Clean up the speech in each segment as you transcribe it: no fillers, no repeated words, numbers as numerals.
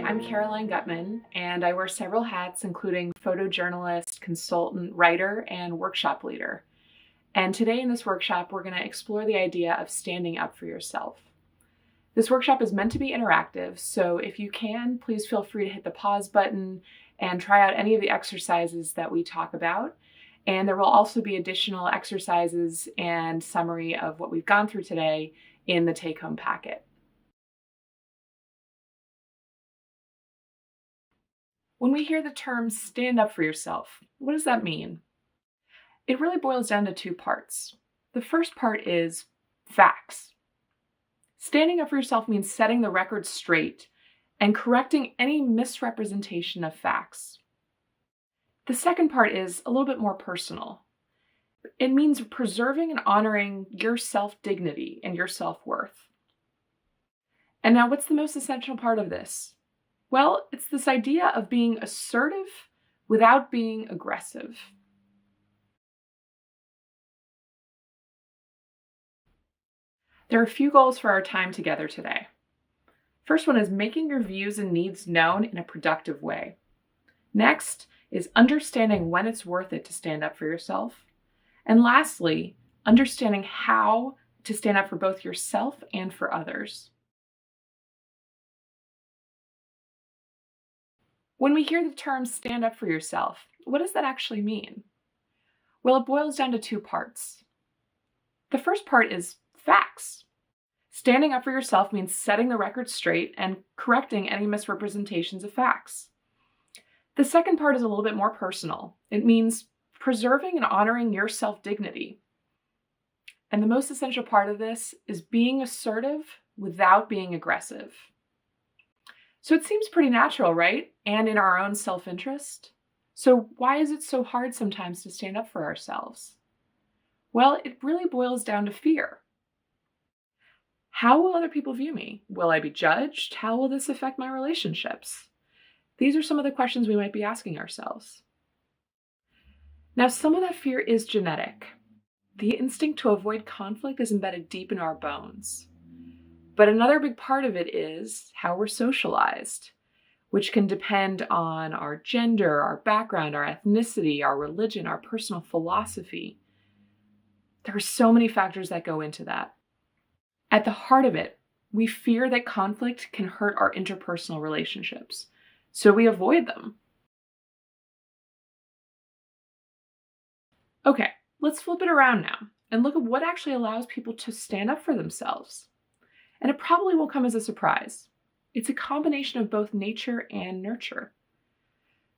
I'm Caroline Gutman, and I wear several hats, including photojournalist, consultant, writer, and workshop leader. And today in this workshop, we're going to explore the idea of standing up for yourself. This workshop is meant to be interactive, so if you can, please feel free to hit the pause button and try out any of the exercises that we talk about. And there will also be additional exercises and summary of what we've gone through today in the take-home packet. When we hear the term stand up for yourself, what does that mean? It really boils down to two parts. The first part is facts. Standing up for yourself means setting the record straight and correcting any misrepresentation of facts. The second part is a little bit more personal. It means preserving and honoring your self-dignity and your self-worth. And now, what's the most essential part of this? Well, it's this idea of being assertive without being aggressive. There are a few goals for our time together today. First one is making your views and needs known in a productive way. Next is understanding when it's worth it to stand up for yourself. And lastly, understanding how to stand up for both yourself and for others. When we hear the term stand up for yourself, what does that actually mean? Well, it boils down to two parts. The first part is facts. Standing up for yourself means setting the record straight and correcting any misrepresentations of facts. The second part is a little bit more personal. It means preserving and honoring your self-dignity. And the most essential part of this is being assertive without being aggressive. So it seems pretty natural, right? And in our own self-interest. So why is it so hard sometimes to stand up for ourselves? Well, it really boils down to fear. How will other people view me? Will I be judged? How will this affect my relationships? These are some of the questions we might be asking ourselves. Now, some of that fear is genetic. The instinct to avoid conflict is embedded deep in our bones. But another big part of it is how we're socialized, which can depend on our gender, our background, our ethnicity, our religion, our personal philosophy. There are so many factors that go into that. At the heart of it, we fear that conflict can hurt our interpersonal relationships, so we avoid them. Okay, let's flip it around now and look at what actually allows people to stand up for themselves. And it probably won't come as a surprise. It's a combination of both nature and nurture.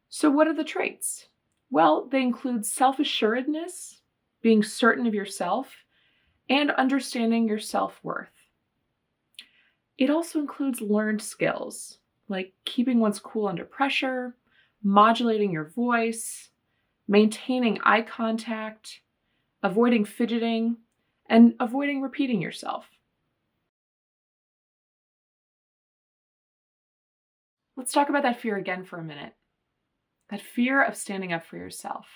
So what are the traits? Well, they include self-assuredness, being certain of yourself, and understanding your self-worth. It also includes learned skills, like keeping one's cool under pressure, modulating your voice, maintaining eye contact, avoiding fidgeting, and avoiding repeating yourself. Let's talk about that fear again for a minute. That fear of standing up for yourself.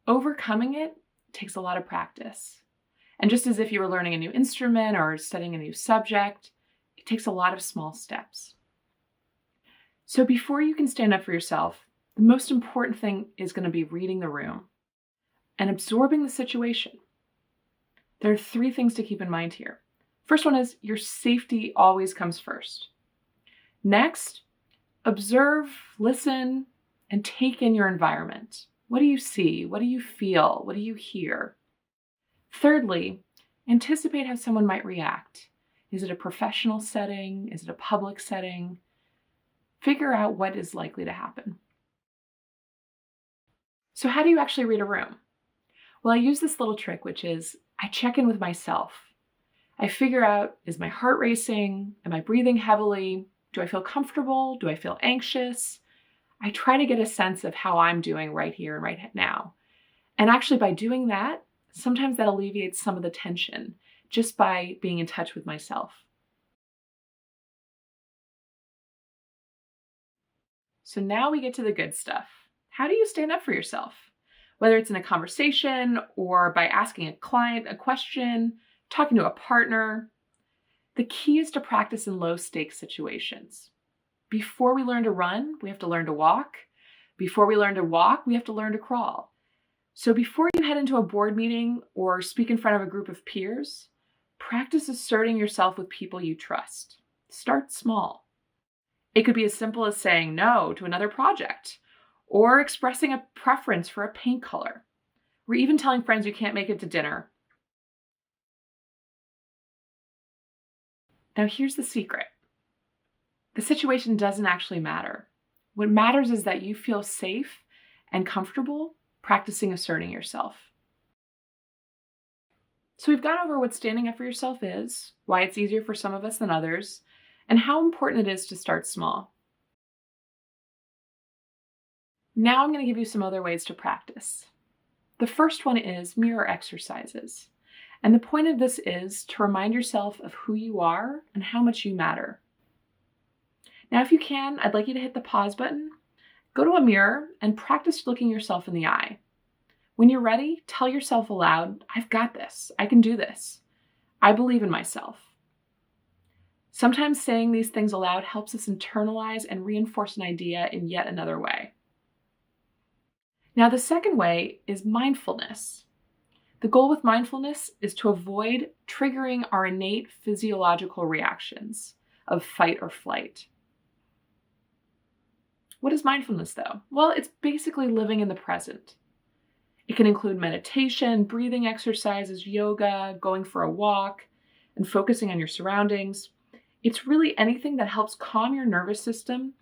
Overcoming it takes a lot of practice. And just as if you were learning a new instrument or studying a new subject, it takes a lot of small steps. So before you can stand up for yourself, the most important thing is going to be reading the room and absorbing the situation. There are three things to keep in mind here. First one is your safety always comes first. Next, observe, listen, and take in your environment. What do you see? What do you feel? What do you hear? Thirdly, anticipate how someone might react. Is it a professional setting? Is it a public setting? Figure out what is likely to happen. So how do you actually read a room? Well, I use this little trick, which is I check in with myself. I figure out, is my heart racing? Am I breathing heavily? Do I feel comfortable? Do I feel anxious? I try to get a sense of how I'm doing right here and right now. And actually by doing that, sometimes that alleviates some of the tension just by being in touch with myself. So now we get to the good stuff. How do you stand up for yourself? Whether it's in a conversation or by asking a client a question, talking to a partner, the key is to practice in low-stakes situations. Before we learn to run, we have to learn to walk. Before we learn to walk, we have to learn to crawl. So before you head into a board meeting or speak in front of a group of peers, practice asserting yourself with people you trust. Start small. It could be as simple as saying no to another project, or expressing a preference for a paint color, or even telling friends you can't make it to dinner. Now here's the secret. The situation doesn't actually matter. What matters is that you feel safe and comfortable practicing asserting yourself. So we've gone over what standing up for yourself is, why it's easier for some of us than others, and how important it is to start small. Now I'm going to give you some other ways to practice. The first one is mirror exercises. And the point of this is to remind yourself of who you are and how much you matter. Now, if you can, I'd like you to hit the pause button, go to a mirror, and practice looking yourself in the eye. When you're ready, tell yourself aloud, I've got this. I can do this. I believe in myself. Sometimes saying these things aloud helps us internalize and reinforce an idea in yet another way. Now, the second way is mindfulness. The goal with mindfulness is to avoid triggering our innate physiological reactions of fight or flight. What is mindfulness, though? Well, it's basically living in the present. It can include meditation, breathing exercises, yoga, going for a walk, and focusing on your surroundings. It's really anything that helps calm your nervous system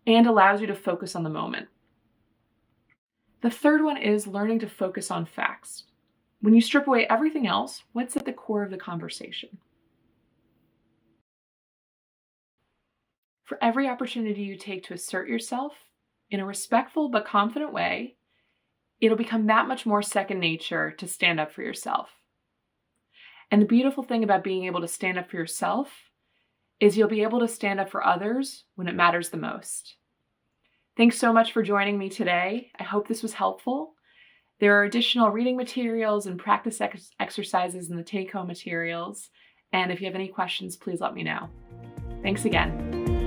and allows you to focus on the moment. The third one is learning to focus on facts. When you strip away everything else, what's at the core of the conversation? For every opportunity you take to assert yourself in a respectful but confident way, it'll become that much more second nature to stand up for yourself. And the beautiful thing about being able to stand up for yourself is you'll be able to stand up for others when it matters the most. Thanks so much for joining me today. I hope this was helpful. There are additional reading materials and practice exercises in the take-home materials. And if you have any questions, please let me know. Thanks again.